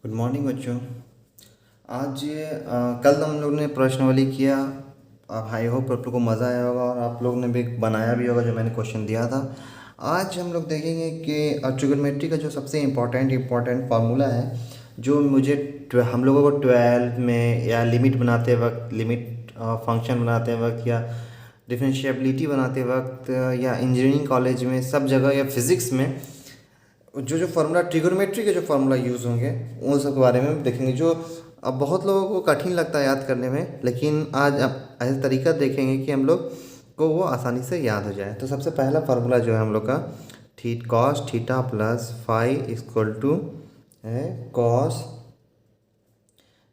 Good morning बच्चों। आज कल हम लोग ने प्रश्नावली किया। आई होप आप लोग को मज़ा आया होगा और आप लोग ने भी बनाया भी होगा जो मैंने क्वेश्चन दिया था। आज हम लोग देखेंगे कि ट्रिगोनोमेट्री का जो सबसे इम्पोर्टेंट फार्मूला है, जो मुझे हम लोगों को 12 में या लिमिट बनाते वक्त, लिमिट फंक्शन बनाते वक्त, या डिफरेंशिएबिलिटी बनाते वक्त, या इंजीनियरिंग कॉलेज में, सब जगह, या फिज़िक्स में जो जो फार्मूला, ट्रिगोनोमेट्री के जो फार्मूला यूज़ होंगे उन सब के बारे में देखेंगे, जो अब बहुत लोगों को कठिन लगता है याद करने में, लेकिन आज अब ऐसा तरीका देखेंगे कि हम लोग को वो आसानी से याद हो जाए। तो सबसे पहला फार्मूला जो है हम लोग का, cos theta plus phi equal to है cos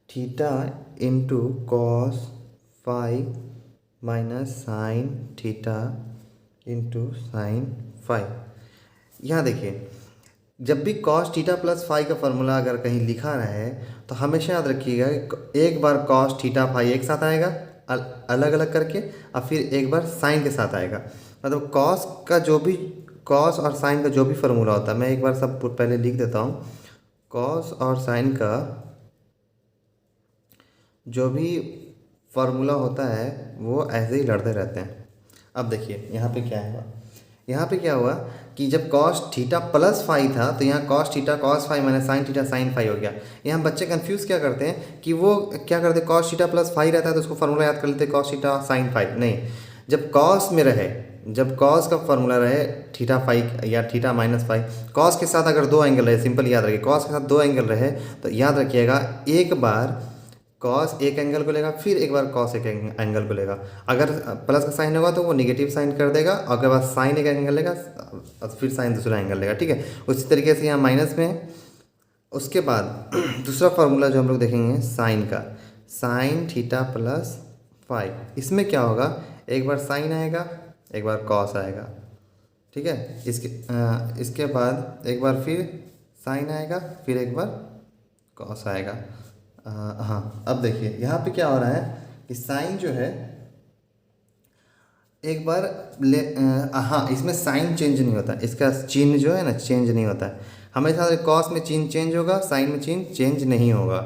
theta into cos phi minus sine theta into sine phi. यहाँ देखिए, जब भी कॉस थीटा प्लस फाई का फार्मूला अगर कहीं लिखा रहे तो हमेशा याद रखिएगा कि एक बार कॉस थीटा फाई एक साथ आएगा अलग अलग करके, और फिर एक बार साइन के साथ आएगा। मतलब कॉस का जो भी, कॉस और साइन का जो भी फार्मूला होता है, मैं एक बार सब पहले लिख देता हूँ। कॉस और साइन का जो भी फार्मूला होता है वो ऐसे ही लड़ते रहते हैं। अब देखिए यहाँ पे क्या हुआ, यहाँ पे क्या हुआ कि जब कॉस थीटा प्लस फाई था तो यहाँ cos theta cos phi minus sine theta sine phi हो गया। यहाँ बच्चे कंफ्यूज क्या करते हैं कि वो क्या करते हैं, कॉस थीटा प्लस फाई रहता है तो उसको फार्मूला याद कर लेते हैं कॉस थीटा साइन फाई। नहीं, जब कॉस में रहे, जब कॉस का फार्मूला रहे थीटा फाई या थीटा माइनस फाई, कॉस के साथ अगर दो एंगल रहे, सिंपल याद रखिए, कॉस के साथ दो एंगल रहे तो याद रखिएगा एक बार कॉस एक एंगल को लेगा, फिर एक बार कॉस एक एंगल को लेगा। अगर प्लस का साइन होगा तो वो निगेटिव साइन कर देगा, और उसके बाद साइन एक एंगल लेगा और फिर साइन दूसरा एंगल लेगा। ठीक है, उसी तरीके से यहाँ माइनस में है। उसके बाद दूसरा फार्मूला जो हम लोग देखेंगे साइन का, साइन थीटा प्लस फाइव, इसमें क्या होगा, एक बार साइन आएगा एक बार कॉस आएगा। ठीक है, इसके बाद एक बार फिर साइन आएगा फिर एक बार कॉस आएगा। हाँ, अब देखिए यहाँ पे क्या हो रहा है कि साइन जो है एक बार हाँ, इसमें साइन चेंज नहीं होता, इसका चिन्ह जो है ना चेंज नहीं होता है। हमेशा कॉस में चिन्ह चेंज होगा, साइन में चिन्ह चेंज नहीं होगा।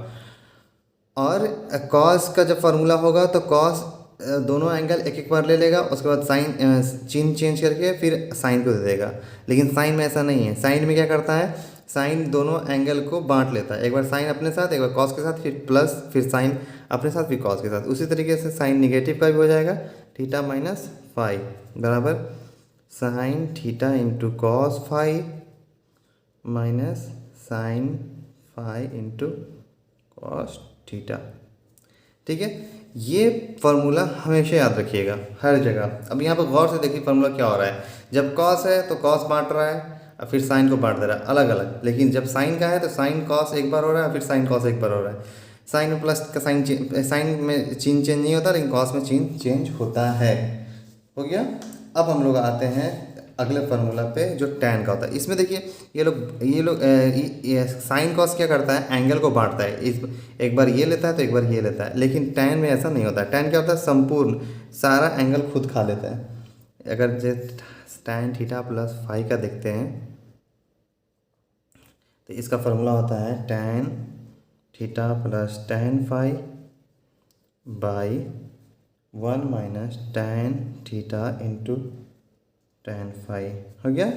और कॉस का जब फार्मूला होगा तो कॉस दोनों एंगल एक एक बार ले लेगा, उसके बाद साइन चिन्ह चेंज करके फिर साइन को दे देगा। लेकिन साइन में ऐसा नहीं है, साइन में क्या करता है, साइन दोनों एंगल को बांट लेता है, एक बार साइन अपने साथ एक बार कॉस के साथ, फिर प्लस फिर साइन अपने साथ फिर कॉस के साथ। उसी तरीके से साइन निगेटिव का भी हो जाएगा, थीटा माइनस फाइव बराबर sine theta into cos five minus sine five into cos theta. ठीक है, ये फार्मूला हमेशा याद रखिएगा हर जगह। अब यहाँ पर गौर से देखिए फार्मूला क्या हो रहा है, जब कॉस है तो कॉस बांट रहा है और फिर साइन को बांट दे रहा है अलग अलग। लेकिन जब साइन का है तो साइन कॉस एक बार हो रहा है, फिर साइन कॉस एक बार हो रहा है। साइन में प्लस का साइन में चिन्ह चेंज नहीं होता, लेकिन कॉस में चिन्ह चेंज होता है। हो गया। अब हम लोग आते हैं अगले फार्मूला पे जो टैन का होता है। इसमें देखिए ये लोग साइन कॉस क्या करता है, एंगल को बांटता है, इस एक बार ये लेता है तो एक बार ये लेता है। लेकिन टैन में ऐसा नहीं होता है, टैन क्या होता है, संपूर्ण सारा एंगल खुद खा लेता है। अगर जो टैन थीटा प्लस फाई का देखते हैं तो इसका फार्मूला होता है tan theta plus tan phi by one minus tan theta into tan phi. हो गया।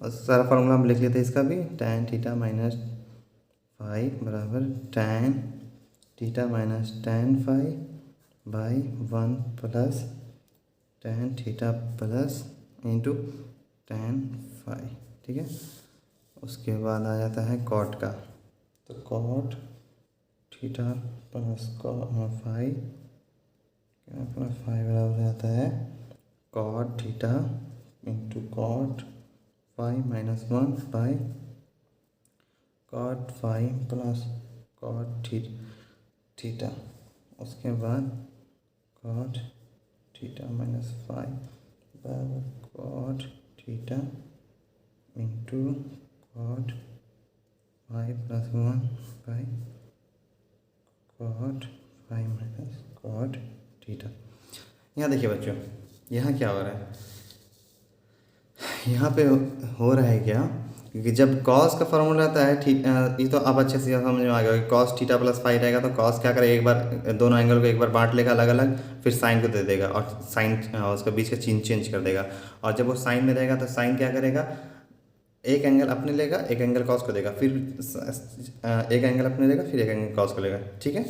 और सारा फार्मूला हम लिख लेते हैं इसका भी, टैन थीटा माइनस फाई बराबर tan theta minus tan phi by one plus tan theta plus into tan phi. ठीक है, उसके बाद आ जाता है कॉट का, तो cot theta plus phi plus phi बराबर आता है cot theta into cot five minus one by cot five plus cot theta. उसके बाद कॉट थीटा माइनस फाइव बराबर cot theta into cot five plus one by cot five minus cot theta. यहाँ देखिए बच्चों, यहाँ क्या हो रहा है, यहाँ पे हो रहा है क्या क्योंकि जब कॉस का फॉर्मूला रहता है ठीक, ये तो अब अच्छे से समझ में आ गया कि कॉस थीटा प्लस फाई रहेगा तो कॉस क्या करेगा, एक बार दोनों एंगल को एक बार बांट लेगा अलग अलग, फिर साइन को दे देगा और साइन उसका बीच का चिन्ह चेंज कर देगा। और जब वो साइन में रहेगा तो साइन क्या करेगा, एक एंगल अपने लेगा, एक एंगल कॉस को देगा, फिर एक एंगल अपने लेगा, फिर एक एंगल कॉस को लेगा। ठीक है।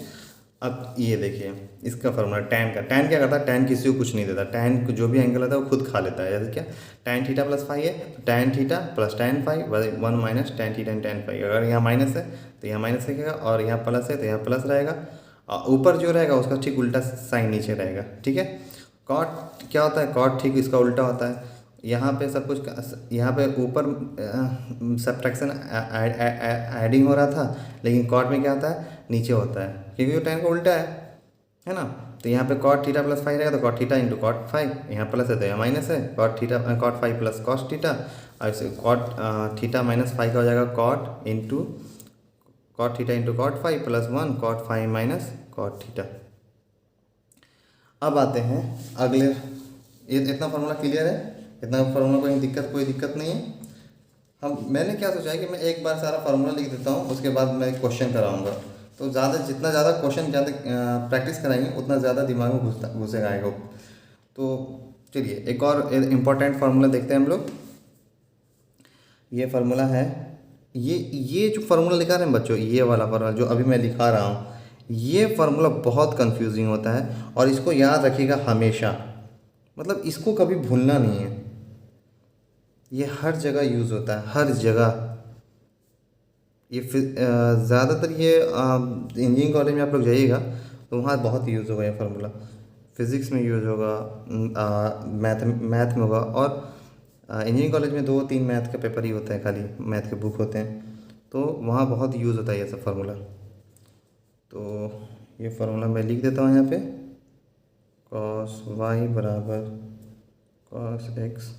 अब ये देखिए इसका फॉर्मूला टैन का, टैन क्या करता है, टैन किसी को कुछ नहीं देता, टैन को जो भी एंगल होता है वो खुद खा लेता है। जैसे क्या, टैन थीटा प्लस फाई है तो tan theta plus tan phi 1 minus tan theta tan phi. अगर यहाँ माइनस है तो यहाँ माइनस रहेगा, और यहाँ प्लस है तो यहाँ प्लस रहेगा, और ऊपर जो रहेगा उसका ठीक उल्टा साइन नीचे रहेगा। ठीक है। कॉट क्या होता है, कॉट ठीक इसका उल्टा होता है। यहाँ पे सब कुछ, यहाँ पे ऊपर सब्ट्रैक्शन एडिंग हो रहा था, लेकिन कॉट में क्या होता है, नीचे होता है, क्योंकि वो टैन का उल्टा है ना। तो यहाँ पे कॉट थीटा प्लस फाइव रहेगा तो cot theta into cot five, यहाँ प्लस है तो यहाँ माइनस है, cot theta cot five plus cos theta, और इसे कॉट थीटा माइनस फाइव का हो जाएगा cot into cot theta into cot five plus 1 cot five minus cot theta. अब आते हैं अगले, ये इतना फार्मूला क्लियर है, इतना फार्मूला कोई दिक्कत नहीं है। मैंने क्या सोचा है कि मैं एक बार सारा फार्मूला लिख देता हूँ, उसके बाद मैं क्वेश्चन कराऊंगा। तो जितना ज़्यादा क्वेश्चन प्रैक्टिस कराएंगे उतना ज़्यादा दिमाग में घुसेगा आएगा। तो चलिए एक और इम्पोर्टेंट फार्मूला देखते हैं हम लोग। ये फार्मूला है, ये जो फार्मूला लिखा रहे हैं बच्चों, ये वाला फार्मूला जो अभी मैं लिखा रहा हूँ, ये फार्मूला बहुत कंफ्यूजिंग होता है और इसको याद रखिएगा हमेशा, मतलब इसको कभी भूलना नहीं है। ये हर जगह यूज़ होता है, हर जगह। ये ज़्यादातर ये इंजीनियरिंग कॉलेज में आप लोग जाइएगा तो वहाँ बहुत यूज़ होगा ये फार्मूला। फिज़िक्स में यूज़ होगा, मैथ में होगा, और इंजीनियरिंग कॉलेज में 2-3 मैथ का पेपर ही होता है, खाली मैथ के बुक होते हैं, तो वहाँ बहुत यूज़ होता है ये सब फार्मूला। तो ये फार्मूला मैं लिख देता हूँ यहाँ पे, cos y बराबर cos x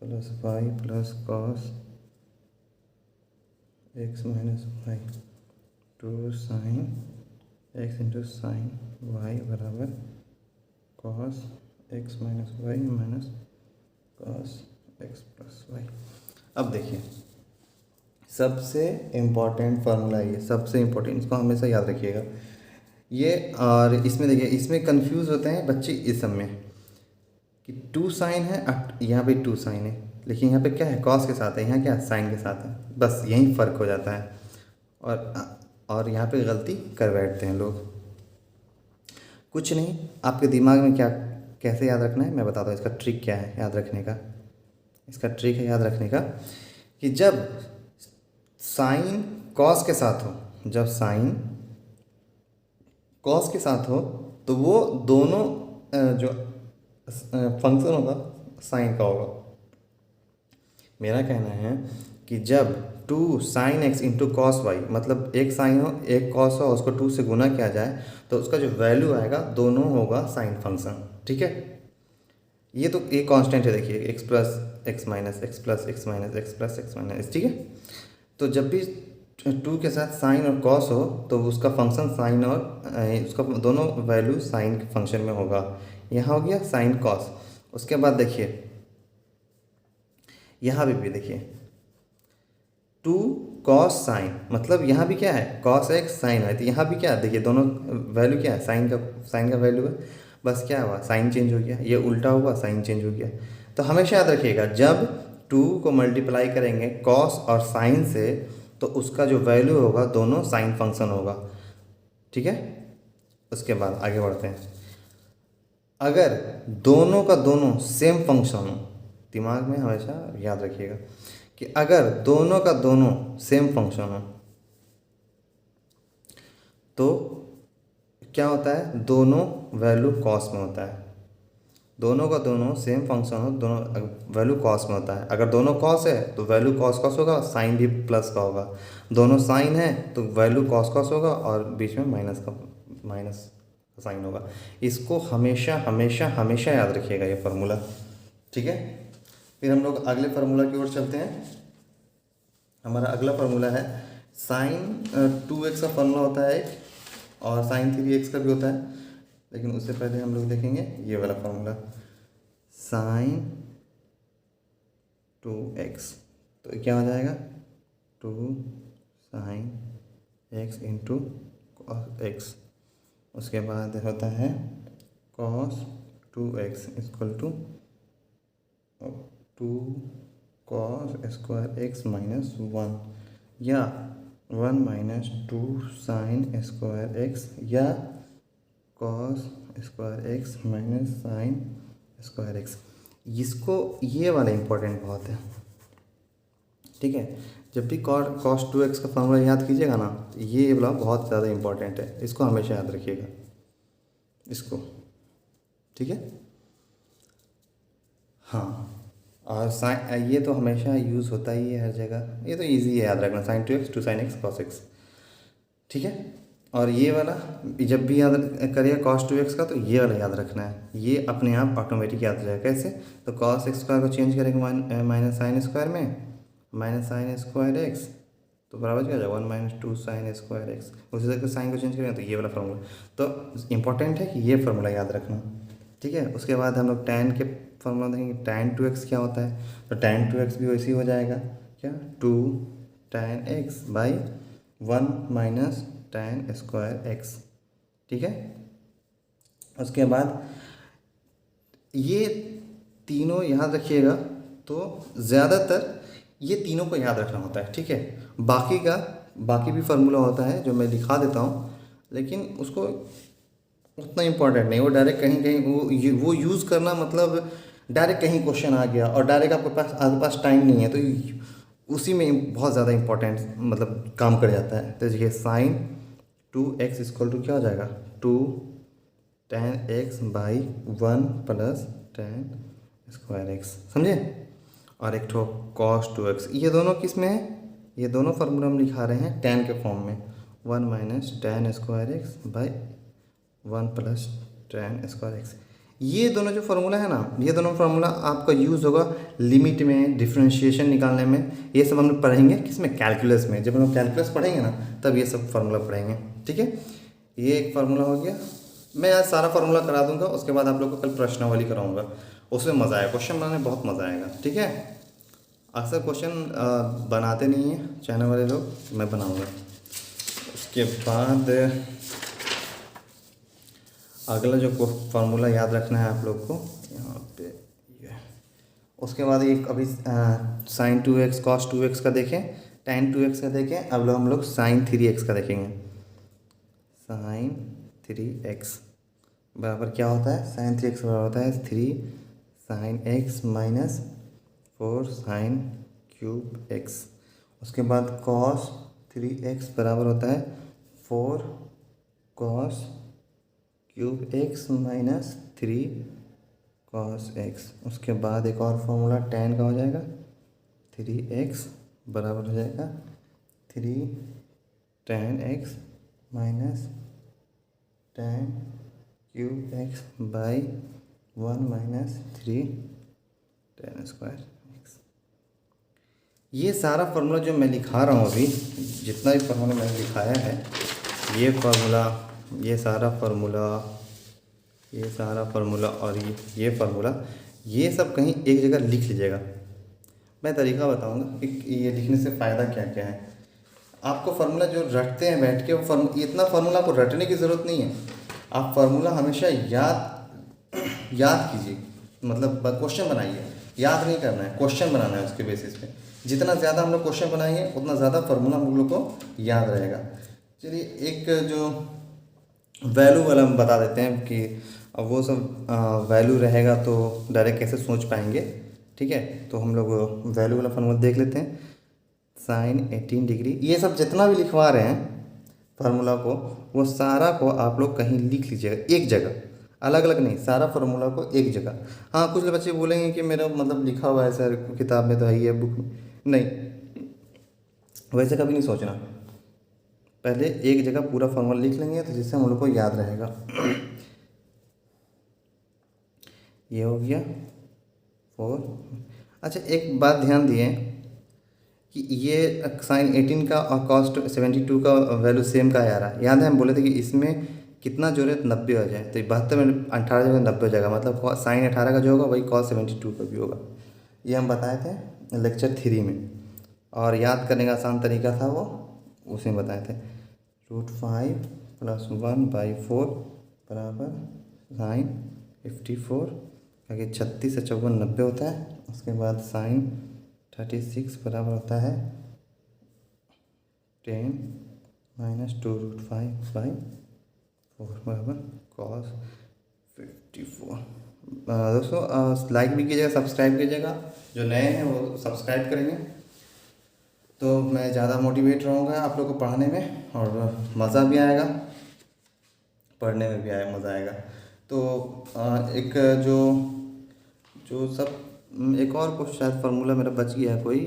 plus y plus cos x minus y two sine x into sine y बराबर cos x minus y minus cos x plus y. अब देखिए सबसे इम्पॉर्टेंट फार्मूला है ये, सबसे इम्पोर्टेंट, इसको हमेशा याद रखिएगा ये। और इसमें देखिए, इसमें कंफ्यूज होते हैं बच्चे इस सब में कि 2 साइन है, यहाँ पे 2 साइन है, लेकिन यहाँ पे क्या है, कॉस के साथ है, यहाँ क्या साइन के साथ है, बस यही फ़र्क हो जाता है। और यहाँ पे गलती कर बैठते हैं लोग। कुछ नहीं, आपके दिमाग में क्या कैसे याद रखना है मैं बताता हूँ, इसका ट्रिक क्या है याद रखने का। इसका ट्रिक है याद रखने का कि जब साइन कॉस के साथ हो, जब साइन कॉस के साथ हो तो वो दोनों जो फंक्शन होगा साइन का होगा। मेरा कहना है कि जब 2 sine x into cos y, मतलब एक साइन हो एक कॉस हो, उसको 2 से गुना किया जाए तो उसका जो वैल्यू आएगा दोनों होगा साइन फंक्शन। ठीक है। ये तो एक कांस्टेंट है, देखिए x plus x minus x plus x minus x plus x minus. ठीक है। तो जब भी 2 के साथ साइन और कॉस हो तो उसका फंक्शन साइन और उसका दोनों वैल्यू साइन के फंक्शन में होगा। यहाँ हो गया साइन कॉस। उसके बाद देखिए यहाँ भी देखिए 2 कॉस साइन, मतलब यहाँ भी क्या है कॉस एक्स साइन है, तो यहाँ भी क्या है देखिए दोनों वैल्यू क्या है, साइन का वैल्यू है, बस क्या हुआ साइन चेंज हो गया, ये उल्टा हुआ साइन चेंज हो गया। तो हमेशा याद रखिएगा जब 2 को मल्टीप्लाई करेंगे कॉस और साइन से तो उसका जो वैल्यू होगा दोनों साइन फंक्शन होगा। ठीक है। उसके बाद आगे बढ़ते हैं, अगर दोनों का दोनों सेम फंक्शन हो, दिमाग में हमेशा याद रखिएगा कि अगर दोनों का दोनों सेम फंक्शन हो तो क्या होता है, दोनों वैल्यू कॉस में होता है। दोनों का दोनों सेम फंक्शन हो, दोनों वैल्यू कॉस में होता है। अगर दोनों कॉस है तो वैल्यू कॉस कॉस होगा, साइन भी प्लस का होगा। दोनों साइन है तो वैल्यू कॉस कॉस होगा और बीच में माइनस साइन होगा। इसको हमेशा हमेशा हमेशा याद रखिएगा ये फार्मूला। ठीक है। फिर हम लोग अगले फार्मूला की ओर चलते हैं। हमारा अगला फार्मूला है साइन 2x का फार्मूला होता है एक, और साइन 3x का भी होता है, लेकिन उससे पहले हम लोग देखेंगे ये वाला फार्मूला साइन 2x। तो क्या हो जाएगा 2 sine x into cos x. उसके बाद होता है cos 2x equal to 2 cos square x minus 1, या 1 माइनस 2 साइन स्क्वायर एक्स, या cos square x minus sine square x. इसको ये वाला इम्पोर्टेंट बहुत है, ठीक है। जब भी कॉस 2x का फॉर्मूला याद कीजिएगा ना, तो ये वाला बहुत ज़्यादा इम्पोर्टेंट है, इसको हमेशा याद रखिएगा इसको, ठीक है। हाँ, और साइन ये तो हमेशा यूज़ होता ही है हर जगह, ये तो इजी है याद रखना, sine 2x 2 sine x cos x, ठीक है। और ये वाला जब भी याद करिए कॉस 2x का, तो ये वाला याद रखना है, ये अपने आप ऑटोमेटिक याद हो जाएगा। कैसे? तो कॉस एक्स स्क्वायर को चेंज करेंगे माइनस साइन स्क्वायर में, माइनस साइन स्क्वायर एक्स, तो बराबर क्या हो जाएगा 1 माइनस 2 साइन स्क्वायर एक्स। उसी तरह साइन को चेंज करेंगे तो ये वाला फार्मूला। तो इम्पोर्टेंट है कि ये फार्मूला याद रखना, ठीक है। उसके बाद हम लोग tan के फार्मूला देखेंगे, tan 2x क्या होता है, तो tan 2x भी वैसे ही हो जाएगा, क्या 2 tan x by 1 minus tan square x, ठीक है। उसके बाद ये तीनों याद रखिएगा, तो ज़्यादातर ये तीनों को याद रखना होता है, ठीक है। बाकी भी फार्मूला होता है जो मैं दिखा देता हूँ, लेकिन उसको उतना इम्पोर्टेंट नहीं, वो डायरेक्ट कहीं कहीं वो यूज़ करना, मतलब डायरेक्ट कहीं क्वेश्चन आ गया और डायरेक्ट आपके पास टाइम नहीं है, तो उसी में बहुत ज़्यादा इम्पोर्टेंट मतलब काम कर जाता है। तो देखिए साइन 2x इक्वल टू क्या हो जाएगा 2 tan x by 1 plus tan square x, समझे। और एक ठो cos 2x, ये दोनों किस में है, ये दोनों फार्मूला हम लिखा रहे हैं tan के फॉर्म में, 1 minus tan square x by 1 plus tan square x. ये दोनों जो फार्मूला है ना, ये दोनों फार्मूला आपका यूज़ होगा लिमिट में, डिफ्रेंशिएशन निकालने में, ये सब हम लोग पढ़ेंगे किसमें, कैलकुलस में। जब हम लोग कैलकुलस पढ़ेंगे ना, तब ये सब फार्मूला पढ़ेंगे, ठीक है। ये एक फार्मूला हो गया, मैं आज सारा फार्मूला करा दूंगा, उसके बाद आप लोग को कल प्रश्नावली कराऊंगा, उसमें मज़ा आएगा, क्वेश्चन बनाने में बहुत मज़ा आएगा, ठीक है। अक्सर क्वेश्चन बनाते नहीं हैं चैनल वाले लोग, मैं बनाऊंगा। उसके बाद अगला जो फार्मूला याद रखना है आप लोग को यहाँ पे ये, उसके बाद एक अभी साइन 2x कॉस 2x का देखें, tan 2x का देखें, अब हम लोग साइन 3x का देखेंगे। साइन 3x बराबर क्या होता है, साइन 3x बराबर होता है 3 sine x minus 4 sine cube x। उसके बाद कॉस 3x बराबर होता है 4 cos cube x minus 3 cos x। उसके बाद एक और फॉर्मूला tan का हो जाएगा, 3x बराबर हो जाएगा 3 tan x minus tan cube x by 1 minus 3 tan square x। ये सारा फार्मूला जो मैं लिखा रहा हूँ अभी, जितना भी फार्मूला मैंने लिखाया है, ये फार्मूला, ये सारा फार्मूला और ये फार्मूला, ये सब कहीं एक जगह लिख लीजिएगा। मैं तरीका बताऊंगा कि ये लिखने से फ़ायदा क्या क्या है। आपको फार्मूला जो रटते हैं बैठ के, वो इतना फार्मूला को रटने की ज़रूरत नहीं है, आप फार्मूला हमेशा याद कीजिए, मतलब क्वेश्चन बनाइए, याद नहीं करना है, क्वेश्चन बनाना है। उसके बेसिस पे जितना ज़्यादा हम लोग क्वेश्चन बनाएंगे, उतना ज़्यादा फार्मूला हम लोग को याद रहेगा। चलिए एक जो वैल्यू वाला हम बता देते हैं कि अब वो सब वैल्यू रहेगा तो डायरेक्ट कैसे सोच पाएंगे, ठीक है। तो हम लोग वैल्यू वाला फार्मूला देख लेते हैं। साइन 18 डिग्री, ये सब जितना भी लिखवा रहे हैं फार्मूला को, वो सारा को आप लोग कहीं लिख लीजिएगा एक जगह, अलग अलग नहीं, सारा फार्मूला को एक जगह। हाँ, कुछ बच्चे बोलेंगे कि मेरा मतलब लिखा हुआ है सर, किताब में तो है ही है, बुक में नहीं, वैसे कभी नहीं सोचना। पहले एक जगह पूरा फार्मूला लिख लेंगे, तो जिससे हम लोग को याद रहेगा। ये हो गया 4। अच्छा, एक बात ध्यान दिए कि ये साइन 18 का और कॉस्ट 72 का वैल्यू सेम का आ रहा है। याद है हम बोले थे कि इसमें कितना जोड़े 90 हो जाए, तो 72 में 18 जगह 90 हो जाएगा, मतलब साइन 18 का जो होगा वही कॉस 72 का भी होगा। ये हम बताए थे लेक्चर 3 में। और याद करने का आसान तरीका था वो उसमें बताए थे। √5 + 1/4 बराबर साइन 54, क्योंकि 36 से 54 90 होता है। उसके बाद साइन 36 बराबर होता है 10 - 2√5/4 बराबर कॉस 54। दोस्तों लाइक भी कीजिएगा, सब्सक्राइब कीजिएगा। जो नए हैं वो सब्सक्राइब करेंगे तो मैं ज़्यादा मोटिवेट रहूँगा आप लोगों को पढ़ाने में, और मज़ा भी आएगा, पढ़ने में भी मज़ा आएगा। तो एक जो जो सब एक और कुछ शायद फार्मूला मेरा बच गया है कोई,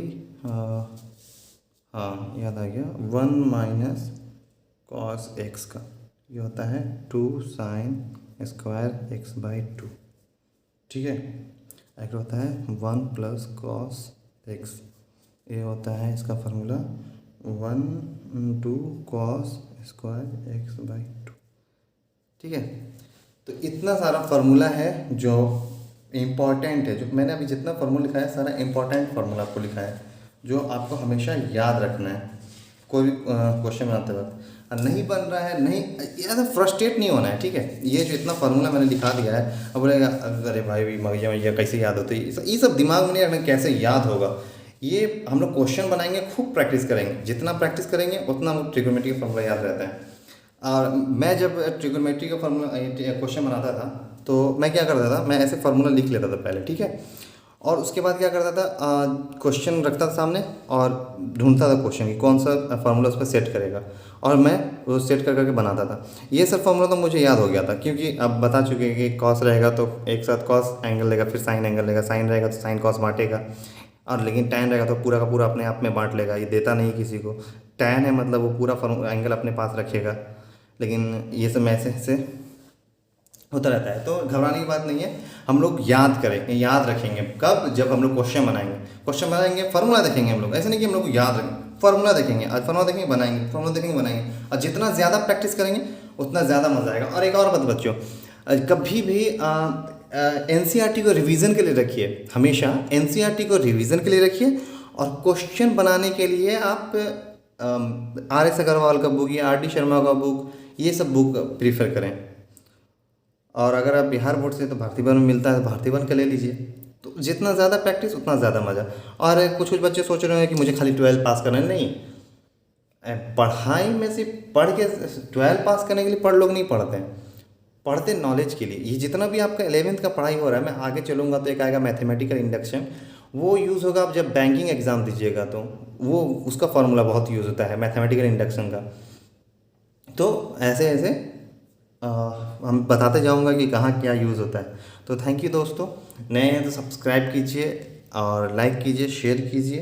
हाँ याद आ गया, 1 - cos x का ये होता है 2 sin स्क्वायर x/2। ठीक है, एक होता है 1 + cos x, ये होता है इसका फार्मूला 1 × cos स्क्वायर x/2। ठीक है, तो इतना सारा फार्मूला है जो इम्पॉर्टेंट है। जो मैंने अभी जितना फार्मूला लिखा है सारा इम्पॉर्टेंट फार्मूला आपको लिखा है, जो आपको हमेशा याद रखना है कोई भी क्वेश्चन बनाते वक्त। और नहीं बन रहा है, नहीं ज़्यादा फ्रस्ट्रेट नहीं होना है। ठीक है, ये जो इतना फार्मूला मैंने लिखा दिया है, अब बोलेगा अरे भाई भी मगजा कैसे याद होती है, ये सब दिमाग में नहीं रखना, कैसे याद होगा। ये हम लोग क्वेश्चन बनाएंगे, खूब प्रैक्टिस करेंगे, जितना प्रैक्टिस करेंगे उतना हम ट्रिग्नोमेट्री का फार्मूला याद रहता है। और मैं जब ट्रिग्नोमेट्री का फार्मूला क्वेश्चन बनाता था तो मैं क्या करता था, मैं ऐसे फार्मूला लिख लेता था पहले। ठीक है, और उसके बाद क्या करता था, क्वेश्चन रखता था सामने और ढूंढता था क्वेश्चन की कौन सा फार्मूला उस पर सेट करेगा, और मैं वो सेट कर करके बनाता था। ये सब फार्मूला तो मुझे याद हो गया था, क्योंकि अब बता चुके हैं कि कॉस रहेगा तो एक साथ कॉस एंगल लेगा, फिर साइन एंगल लेगा, साइन रहेगा तो साइन कॉस बांटेगा, और लेकिन टैन रहेगा तो पूरा का पूरा अपने आप में बांट लेगा, ये देता नहीं किसी को। टैन है मतलब वो पूरा एंगल अपने पास रखेगा। लेकिन ये सब ऐसे ऐसे होता रहता है, तो घबराने की बात नहीं है। हम लोग याद करेंगे, याद रखेंगे कब, जब हम लोग क्वेश्चन बनाएंगे फार्मूला देखेंगे हम लोग। ऐसे नहीं कि हम लोग याद रखेंगे, फार्मूला देखेंगे, आज फार्मूला देखेंगे बनाएंगे, फार्मूला देखेंगे बनाएंगे, और जितना ज़्यादा प्रैक्टिस करेंगे उतना ज़्यादा मज़ा आएगा। और एक और बात बच्चों, कभी भी एनसीईआरटी को रिवीजन के लिए रखिए, हमेशा एनसीईआरटी को रिवीजन के लिए रखिए, और क्वेश्चन बनाने के लिए आप RS अग्रवाल का बुक या RD शर्मा का बुक, ये सब बुक प्रीफर करें। और अगर आप बिहार बोर्ड से तो भारतीय वन में मिलता है तो भारतीय वन का ले लीजिए। तो जितना ज़्यादा प्रैक्टिस उतना ज़्यादा मज़ा। और कुछ बच्चे सोच रहे हैं कि मुझे खाली 12 पास करना है, नहीं, पढ़ाई में से पढ़ के 12 पास करने के लिए लोग नहीं पढ़ते हैं, पढ़ते नॉलेज के लिए। ये जितना भी आपका 11th का पढ़ाई हो रहा है, मैं आगे चलूँगा तो एक आएगा मैथमेटिकल इंडक्शन, वो यूज़ होगा आप जब बैंकिंग एग्ज़ाम दीजिएगा, तो वो उसका फॉर्मूला बहुत यूज़ होता है मैथमेटिकल इंडक्शन का। तो ऐसे ऐसे हम बताते जाऊंगा कि कहाँ क्या यूज़ होता है। तो थैंक यू दोस्तों, नए हैं तो सब्सक्राइब कीजिए और लाइक कीजिए, शेयर कीजिए।